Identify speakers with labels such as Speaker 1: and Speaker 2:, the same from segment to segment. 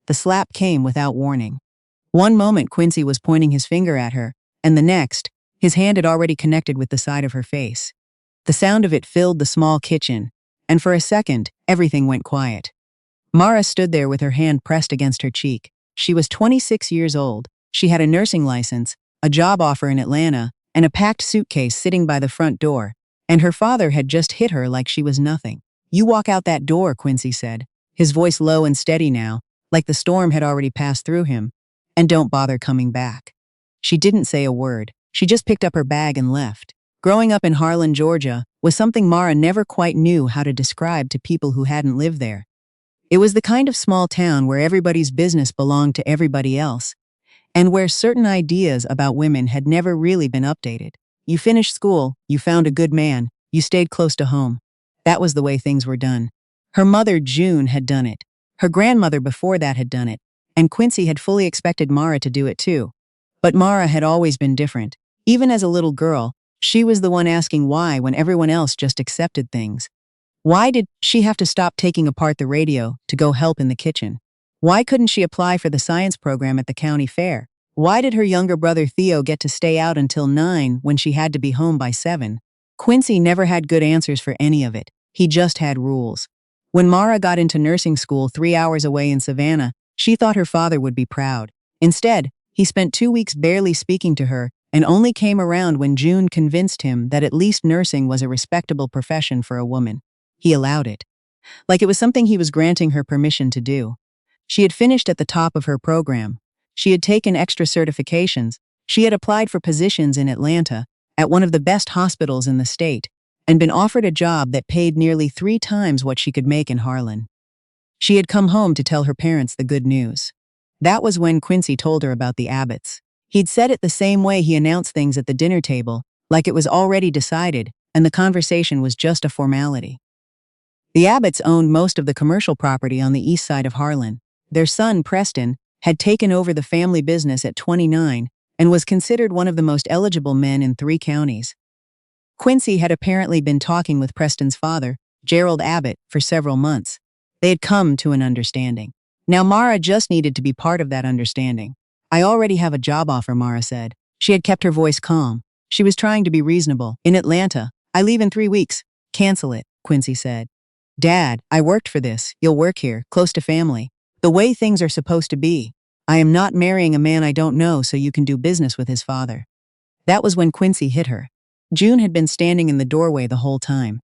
Speaker 1: The slap came without warning. One moment Quincy was pointing his finger at her, and the next, his hand had already connected with the side of her face. The sound of it filled the small kitchen, and for a second, everything went quiet. Mara stood there with her hand pressed against her cheek. She was 26 years old. She had a nursing license, a job offer in Atlanta, and a packed suitcase sitting by the front door, and her father had just hit her like she was nothing. "You walk out that door," Quincy said, his voice low and steady now, like the storm had already passed through him, "and don't bother coming back." She didn't say a word. She just picked up her bag and left. Growing up in Harlan, Georgia, was something Mara never quite knew how to describe to people who hadn't lived there. It was the kind of small town where everybody's business belonged to everybody else, and where certain ideas about women had never really been updated. You finished school, you found a good man, you stayed close to home. That was the way things were done. Her mother, June, had done it. Her grandmother before that had done it, and Quincy had fully expected Mara to do it too. But Mara had always been different. Even as a little girl, she was the one asking why when everyone else just accepted things. Why did she have to stop taking apart the radio to go help in the kitchen? Why couldn't she apply for the science program at the county fair? Why did her younger brother Theo get to stay out until 9 when she had to be home by 7? Quincy never had good answers for any of it. He just had rules. When Mara got into nursing school 3 hours away in Savannah, she thought her father would be proud. Instead, he spent 2 weeks barely speaking to her and only came around when June convinced him that at least nursing was a respectable profession for a woman. He allowed it. Like it was something he was granting her permission to do. She had finished at the top of her program. She had taken extra certifications. She had applied for positions in Atlanta, at one of the best hospitals in the state, and been offered a job that paid nearly 3 times what she could make in Harlan. She had come home to tell her parents the good news. That was when Quincy told her about the Abbotts. He'd said it the same way he announced things at the dinner table, like it was already decided, and the conversation was just a formality. The Abbotts owned most of the commercial property on the east side of Harlan. Their son, Preston, had taken over the family business at 29 and was considered one of the most eligible men in 3 counties. Quincy had apparently been talking with Preston's father, Gerald Abbott, for several months. They had come to an understanding. Now Mara just needed to be part of that understanding. "I already have a job offer," Mara said. She had kept her voice calm. She was trying to be reasonable. "In Atlanta. I leave in 3 weeks. Cancel it," Quincy said. "Dad, I worked for this. You'll work here, close to family. The way things are supposed to be. I am not marrying a man I don't know so you can do business with his father." That was when Quincy hit her. June had been standing in the doorway the whole time.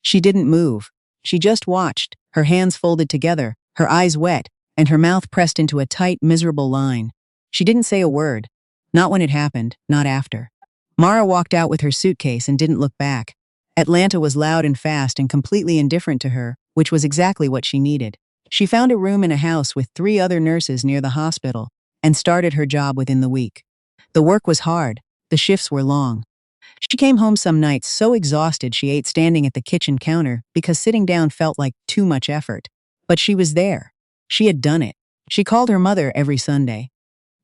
Speaker 1: She didn't move. She just watched, her hands folded together, her eyes wet, and her mouth pressed into a tight, miserable line. She didn't say a word. Not when it happened, not after. Mara walked out with her suitcase and didn't look back. Atlanta was loud and fast and completely indifferent to her, which was exactly what she needed. She found a room in a house with 3 other nurses near the hospital and started her job within the week. The work was hard. The shifts were long. She came home some nights so exhausted she ate standing at the kitchen counter because sitting down felt like too much effort. But she was there. She had done it. She called her mother every Sunday.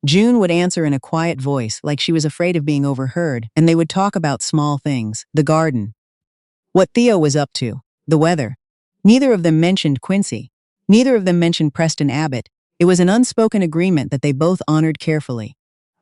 Speaker 1: June would answer in a quiet voice like she was afraid of being overheard, and they would talk about small things, the garden, what Theo was up to, the weather. Neither of them mentioned Quincy. Neither of them mentioned Preston Abbott. It was an unspoken agreement that they both honored carefully.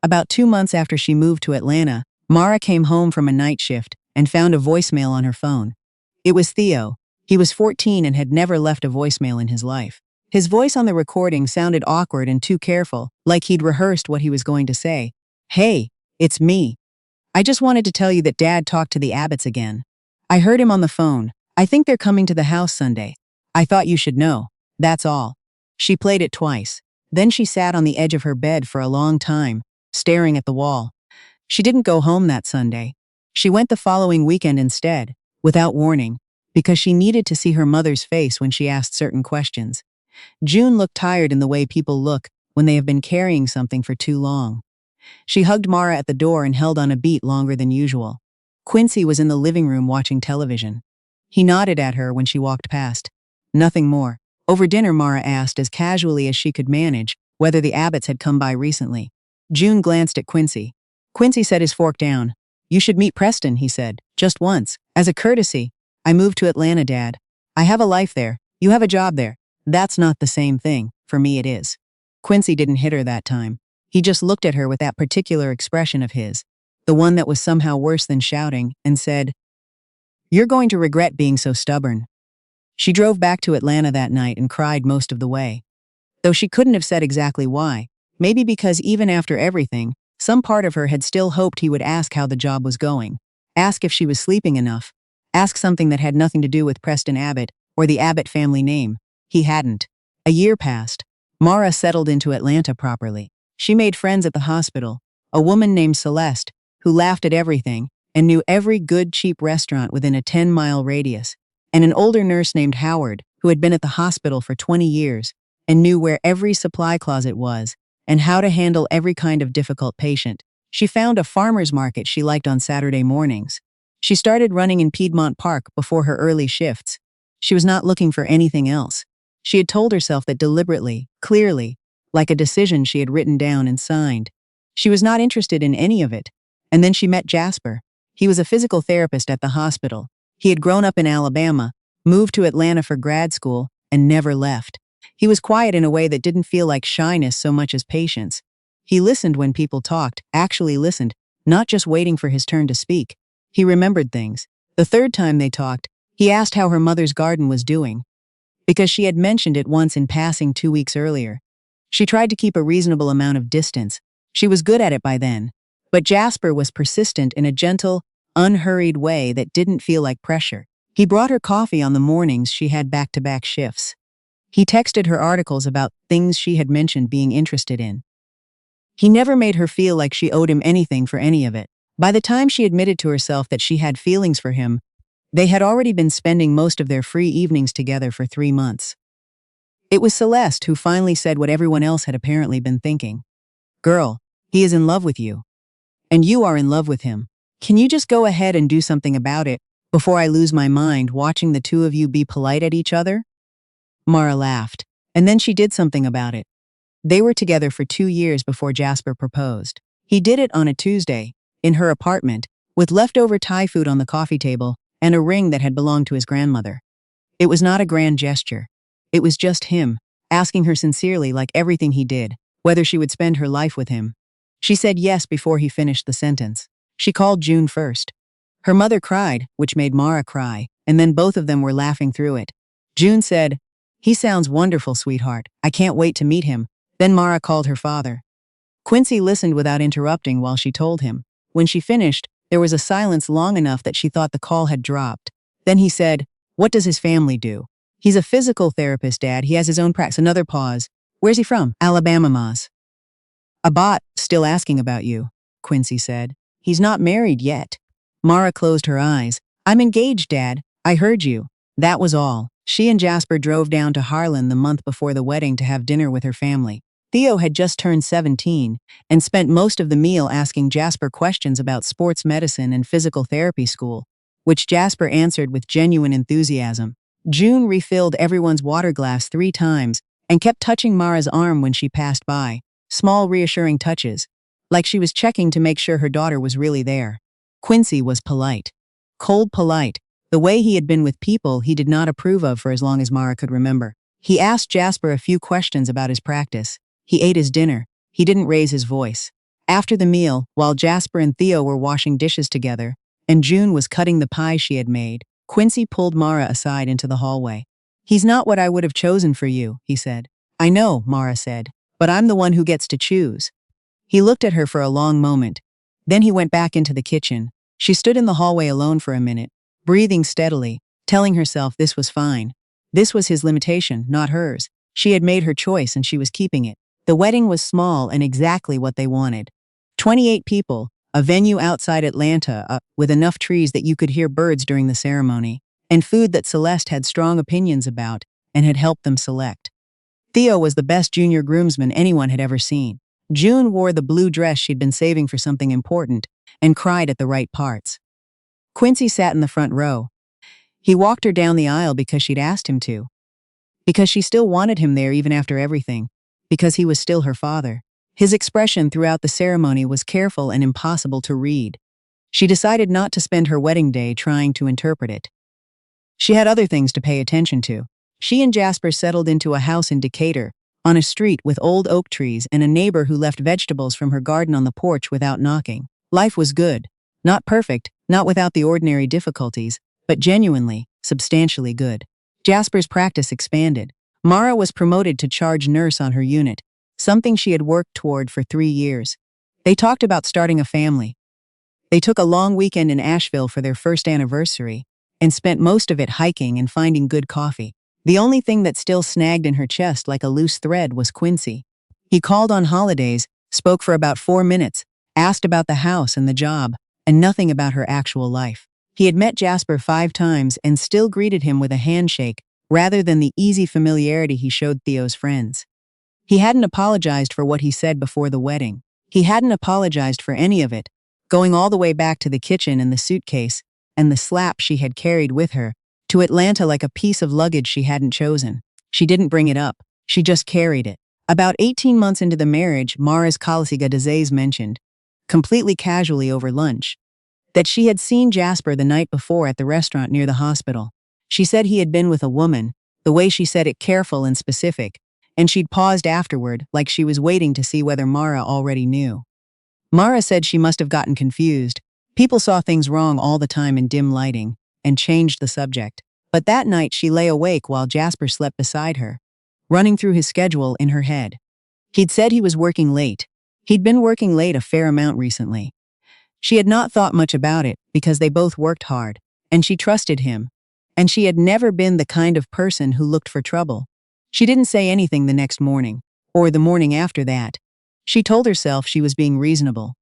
Speaker 1: About 2 months after she moved to Atlanta, Mara came home from a night shift and found a voicemail on her phone. It was Theo. He was 14 and had never left a voicemail in his life. His voice on the recording sounded awkward and too careful, like he'd rehearsed what he was going to say. "Hey, it's me. I just wanted to tell you that Dad talked to the Abbotts again. I heard him on the phone. I think they're coming to the house Sunday. I thought you should know. That's all." She played it twice. Then she sat on the edge of her bed for a long time, staring at the wall. She didn't go home that Sunday. She went the following weekend instead, without warning, because she needed to see her mother's face when she asked certain questions. June looked tired in the way people look when they have been carrying something for too long. She hugged Mara at the door and held on a beat longer than usual. Quincy was in the living room watching television. He nodded at her when she walked past. Nothing more. Over dinner, Mara asked, as casually as she could manage, whether the Abbotts had come by recently. June glanced at Quincy. Quincy set his fork down. "You should meet Preston," he said, "just once. As a courtesy. I moved to Atlanta, Dad. I have a life there. You have a job there. That's not the same thing. For me it is." Quincy didn't hit her that time. He just looked at her with that particular expression of his, the one that was somehow worse than shouting, and said, "You're going to regret being so stubborn." She drove back to Atlanta that night and cried most of the way. Though she couldn't have said exactly why, maybe because even after everything, some part of her had still hoped he would ask how the job was going, ask if she was sleeping enough, ask something that had nothing to do with Preston Abbott or the Abbott family name. He hadn't. A year passed. Mara settled into Atlanta properly. She made friends at the hospital, a woman named Celeste, who laughed at everything and knew every good, cheap restaurant within a 10-mile radius, and an older nurse named Howard, who had been at the hospital for 20 years and knew where every supply closet was and how to handle every kind of difficult patient. She found a farmer's market she liked on Saturday mornings. She started running in Piedmont Park before her early shifts. She was not looking for anything else. She had told herself that deliberately, clearly, like a decision she had written down and signed. She was not interested in any of it. And then she met Jasper. He was a physical therapist at the hospital. He had grown up in Alabama, moved to Atlanta for grad school, and never left. He was quiet in a way that didn't feel like shyness so much as patience. He listened when people talked, actually listened, not just waiting for his turn to speak. He remembered things. The third time they talked, he asked how her mother's garden was doing, because she had mentioned it once in passing 2 weeks earlier. She tried to keep a reasonable amount of distance. She was good at it by then. But Jasper was persistent in a gentle, unhurried way that didn't feel like pressure. He brought her coffee on the mornings she had back-to-back shifts. He texted her articles about things she had mentioned being interested in. He never made her feel like she owed him anything for any of it. By the time she admitted to herself that she had feelings for him, they had already been spending most of their free evenings together for 3 months. It was Celeste who finally said what everyone else had apparently been thinking. "Girl, he is in love with you. And you are in love with him. Can you just go ahead and do something about it before I lose my mind watching the two of you be polite at each other?" Mara laughed, and then she did something about it. They were together for 2 years before Jasper proposed. He did it on a Tuesday, in her apartment, with leftover Thai food on the coffee table and a ring that had belonged to his grandmother. It was not a grand gesture. It was just him, asking her sincerely, like everything he did, whether she would spend her life with him. She said yes before he finished the sentence. She called June first. Her mother cried, which made Mara cry, and then both of them were laughing through it. June said, "He sounds wonderful, sweetheart. I can't wait to meet him." Then Mara called her father. Quincy listened without interrupting while she told him. When she finished, there was a silence long enough that she thought the call had dropped. Then he said, "What does his family do?" "He's a physical therapist, Dad. He has his own practice." Another pause. "Where's he from?" "Alabama, Maz." "A bot, still asking about you," Quincy said. "He's not married yet." Mara closed her eyes. "I'm engaged, Dad. I heard you." That was all. She and Jasper drove down to Harlan the month before the wedding to have dinner with her family. Theo had just turned 17 and spent most of the meal asking Jasper questions about sports medicine and physical therapy school, which Jasper answered with genuine enthusiasm. June refilled everyone's water glass 3 times and kept touching Mara's arm when she passed by, small reassuring touches, like she was checking to make sure her daughter was really there. Quincy was polite. Cold polite, the way he had been with people he did not approve of for as long as Mara could remember. He asked Jasper a few questions about his practice. He ate his dinner. He didn't raise his voice. After the meal, while Jasper and Theo were washing dishes together, and June was cutting the pie she had made, Quincy pulled Mara aside into the hallway. "He's not what I would have chosen for you," he said. "I know," Mara said, "but I'm the one who gets to choose." He looked at her for a long moment. Then he went back into the kitchen. She stood in the hallway alone for a minute, breathing steadily, telling herself this was fine. This was his limitation, not hers. She had made her choice and she was keeping it. The wedding was small and exactly what they wanted. 28 people, a venue outside Atlanta, with enough trees that you could hear birds during the ceremony, and food that Celeste had strong opinions about and had helped them select. Theo was the best junior groomsman anyone had ever seen. June wore the blue dress she'd been saving for something important and cried at the right parts. Quincy sat in the front row. He walked her down the aisle because she'd asked him to. Because she still wanted him there even after everything. Because he was still her father. His expression throughout the ceremony was careful and impossible to read. She decided not to spend her wedding day trying to interpret it. She had other things to pay attention to. She and Jasper settled into a house in Decatur, on a street with old oak trees and a neighbor who left vegetables from her garden on the porch without knocking. Life was good. Not perfect, not without the ordinary difficulties, but genuinely, substantially good. Jasper's practice expanded. Mara was promoted to charge nurse on her unit, something she had worked toward for 3 years. They talked about starting a family. They took a long weekend in Asheville for their first anniversary and spent most of it hiking and finding good coffee. The only thing that still snagged in her chest like a loose thread was Quincy. He called on holidays, spoke for about 4 minutes, asked about the house and the job, and nothing about her actual life. He had met Jasper 5 times and still greeted him with a handshake rather than the easy familiarity he showed Theo's friends. He hadn't apologized for what he said before the wedding. He hadn't apologized for any of it, going all the way back to the kitchen and the suitcase and the slap she had carried with her, to Atlanta like a piece of luggage she hadn't chosen. She didn't bring it up. She just carried it. About 18 months into the marriage, Mara's colleague Dezes mentioned, completely casually over lunch, that she had seen Jasper the night before at the restaurant near the hospital. She said he had been with a woman, the way she said it careful and specific, and she'd paused afterward like she was waiting to see whether Mara already knew. Mara said she must have gotten confused. People saw things wrong all the time in dim lighting, and changed the subject. But that night she lay awake while Jasper slept beside her, running through his schedule in her head. He'd said he was working late. He'd been working late a fair amount recently. She had not thought much about it because they both worked hard, and she trusted him. And she had never been the kind of person who looked for trouble. She didn't say anything the next morning, or the morning after that. She told herself she was being reasonable.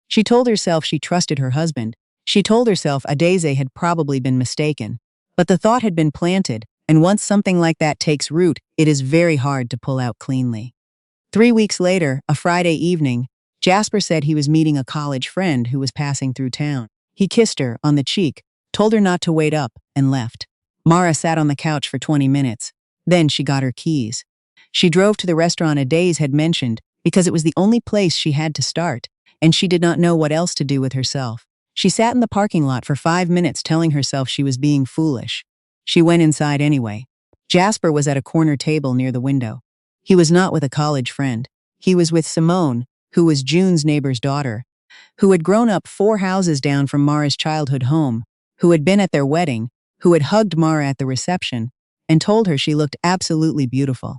Speaker 1: She told herself she trusted her husband. She told herself Adeze had probably been mistaken. But the thought had been planted, and once something like that takes root, it is very hard to pull out cleanly. 3 weeks later, a Friday evening, Jasper said he was meeting a college friend who was passing through town. He kissed her on the cheek, told her not to wait up, and left. Mara sat on the couch for 20 minutes. Then she got her keys. She drove to the restaurant Adeze had mentioned because it was the only place she had to start, and she did not know what else to do with herself. She sat in the parking lot for 5 minutes telling herself she was being foolish. She went inside anyway. Jasper was at a corner table near the window. He was not with a college friend. He was with Simone, who was June's neighbor's daughter, who had grown up 4 houses down from Mara's childhood home, who had been at their wedding, who had hugged Mara at the reception, and told her she looked absolutely beautiful.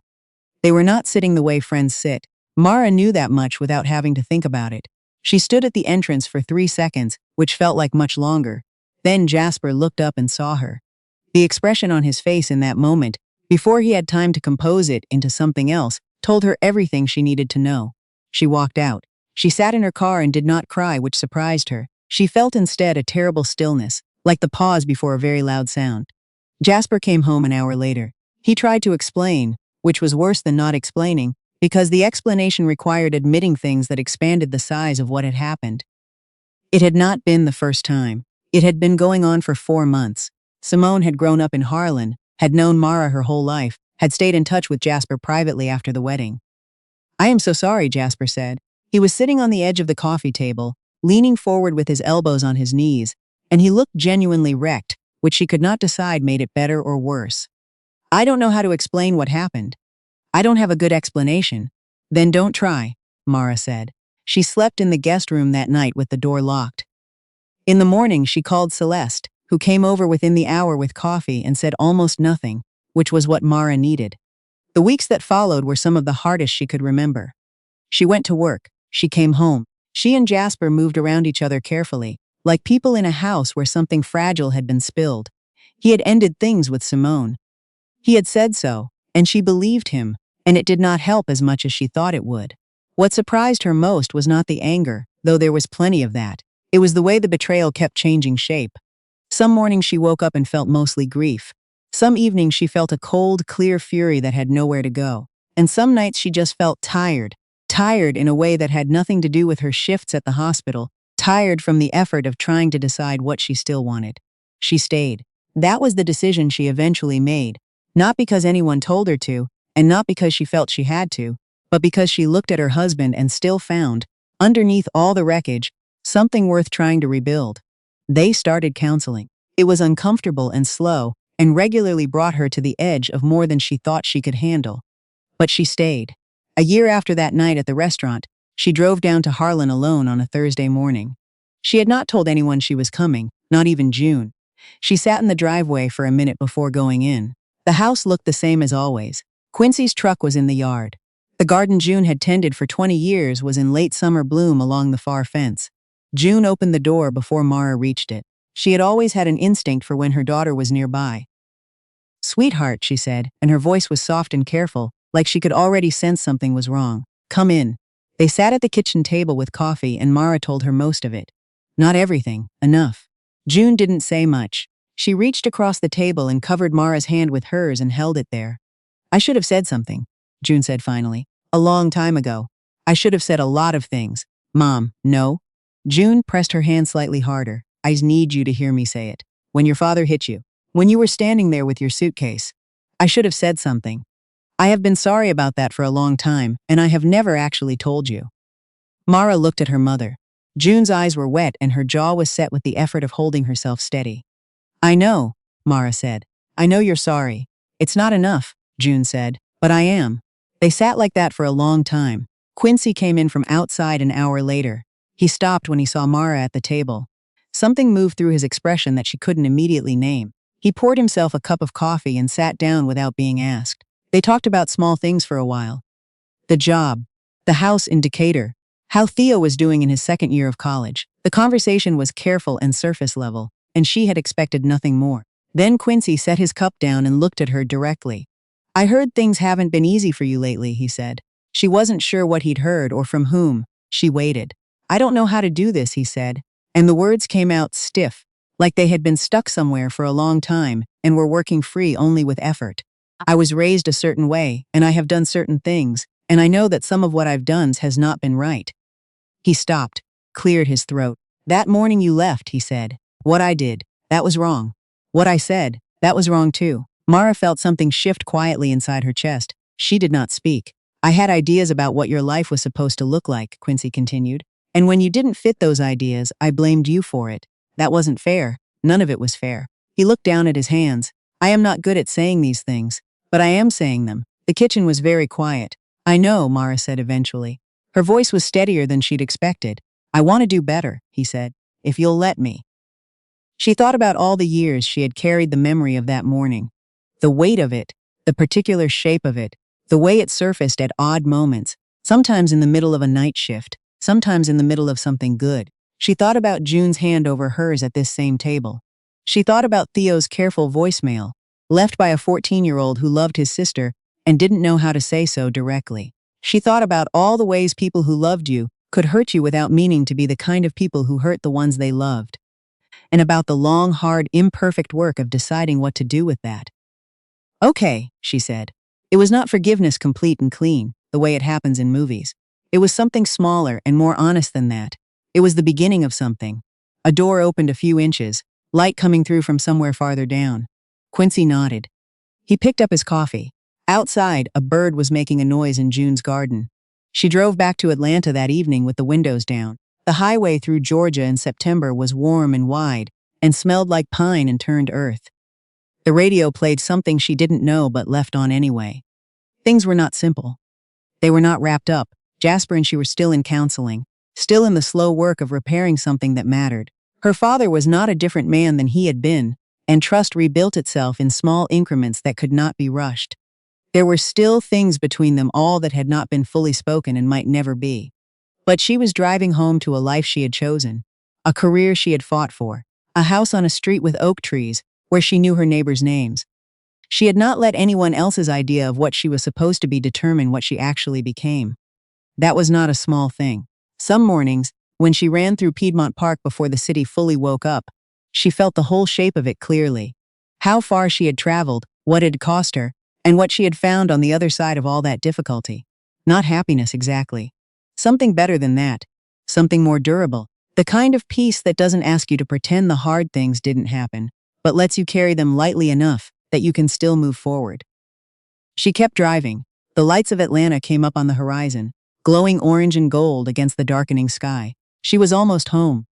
Speaker 1: They were not sitting the way friends sit. Mara knew that much without having to think about it. She stood at the entrance for 3 seconds, which felt like much longer. Then Jasper looked up and saw her. The expression on his face in that moment, before he had time to compose it into something else, told her everything she needed to know. She walked out. She sat in her car and did not cry, which surprised her. She felt instead a terrible stillness, like the pause before a very loud sound. Jasper came home an hour later. He tried to explain, which was worse than not explaining, because the explanation required admitting things that expanded the size of what had happened. It had not been the first time. It had been going on for 4 months. Simone had grown up in Harlan, had known Mara her whole life, had stayed in touch with Jasper privately after the wedding. "I am so sorry," Jasper said. He was sitting on the edge of the coffee table, leaning forward with his elbows on his knees, and he looked genuinely wrecked, which she could not decide made it better or worse. "I don't know how to explain what happened. I don't have a good explanation." "Then don't try," Mara said. She slept in the guest room that night with the door locked. In the morning, she called Celeste, who came over within the hour with coffee and said almost nothing, which was what Mara needed. The weeks that followed were some of the hardest she could remember. She went to work. She came home. She and Jasper moved around each other carefully, like people in a house where something fragile had been spilled. He had ended things with Simone. He had said so, and she believed him, and it did not help as much as she thought it would. What surprised her most was not the anger, though there was plenty of that. It was the way the betrayal kept changing shape. Some mornings she woke up and felt mostly grief. Some evenings she felt a cold, clear fury that had nowhere to go. And some nights she just felt tired. Tired in a way that had nothing to do with her shifts at the hospital. Tired from the effort of trying to decide what she still wanted. She stayed. That was the decision she eventually made. Not because anyone told her to, and not because she felt she had to, but because she looked at her husband and still found, underneath all the wreckage, something worth trying to rebuild. They started counseling. It was uncomfortable and slow, and regularly brought her to the edge of more than she thought she could handle. But she stayed. A year after that night at the restaurant, she drove down to Harlan alone on a Thursday morning. She had not told anyone she was coming, not even June. She sat in the driveway for a minute before going in. The house looked the same as always. Quincy's truck was in the yard. The garden June had tended for 20 years was in late summer bloom along the far fence. June opened the door before Mara reached it. She had always had an instinct for when her daughter was nearby. "Sweetheart," she said, and her voice was soft and careful, like she could already sense something was wrong. "Come in." They sat at the kitchen table with coffee and Mara told her most of it. Not everything, enough. June didn't say much. She reached across the table and covered Mara's hand with hers and held it there. "I should have said something," June said finally. "A long time ago. I should have said a lot of things. Mom, no?" June pressed her hand slightly harder. "I need you to hear me say it. When your father hit you. When you were standing there with your suitcase. I should have said something. I have been sorry about that for a long time, and I have never actually told you." Mara looked at her mother. June's eyes were wet and her jaw was set with the effort of holding herself steady. "I know," Mara said. "I know you're sorry. It's not enough," June said, "but I am." They sat like that for a long time. Quincy came in from outside an hour later. He stopped when he saw Mara at the table. Something moved through his expression that she couldn't immediately name. He poured himself a cup of coffee and sat down without being asked. They talked about small things for a while. The job, the house in Decatur, how Theo was doing in his second year of college. The conversation was careful and surface level, and she had expected nothing more. Then Quincy set his cup down and looked at her directly. "I heard things haven't been easy for you lately," he said. She wasn't sure what he'd heard or from whom. She waited. "I don't know how to do this," he said, and the words came out stiff, like they had been stuck somewhere for a long time and were working free only with effort. "I was raised a certain way, and I have done certain things, and I know that some of what I've done has not been right." He stopped, cleared his throat. "That morning you left," he said. "What I did, that was wrong. What I said, that was wrong too." Mara felt something shift quietly inside her chest. She did not speak. "I had ideas about what your life was supposed to look like," Quincy continued. "And when you didn't fit those ideas, I blamed you for it. That wasn't fair. None of it was fair." He looked down at his hands. "I am not good at saying these things, but I am saying them." The kitchen was very quiet. "I know," Mara said eventually. Her voice was steadier than she'd expected. "I want to do better," he said, "if you'll let me." She thought about all the years she had carried the memory of that morning. The weight of it, the particular shape of it, the way it surfaced at odd moments, sometimes in the middle of a night shift, sometimes in the middle of something good. She thought about June's hand over hers at this same table. She thought about Theo's careful voicemail, left by a 14-year-old who loved his sister and didn't know how to say so directly. She thought about all the ways people who loved you could hurt you without meaning to be the kind of people who hurt the ones they loved. And about the long, hard, imperfect work of deciding what to do with that. "Okay," she said. It was not forgiveness complete and clean, the way it happens in movies. It was something smaller and more honest than that. It was the beginning of something. A door opened a few inches, light coming through from somewhere farther down. Quincy nodded. He picked up his coffee. Outside, a bird was making a noise in June's garden. She drove back to Atlanta that evening with the windows down. The highway through Georgia in September was warm and wide, and smelled like pine and turned earth. The radio played something she didn't know but left on anyway. Things were not simple. They were not wrapped up. Jasper and she were still in counseling, still in the slow work of repairing something that mattered. Her father was not a different man than he had been, and trust rebuilt itself in small increments that could not be rushed. There were still things between them all that had not been fully spoken and might never be. But she was driving home to a life she had chosen, a career she had fought for, a house on a street with oak trees where she knew her neighbors' names. She had not let anyone else's idea of what she was supposed to be determine what she actually became. That was not a small thing. Some mornings, when she ran through Piedmont Park before the city fully woke up, she felt the whole shape of it clearly. How far she had traveled, what it had cost her, and what she had found on the other side of all that difficulty. Not happiness exactly. Something better than that. Something more durable. The kind of peace that doesn't ask you to pretend the hard things didn't happen, but lets you carry them lightly enough that you can still move forward. She kept driving. The lights of Atlanta came up on the horizon, glowing orange and gold against the darkening sky. She was almost home.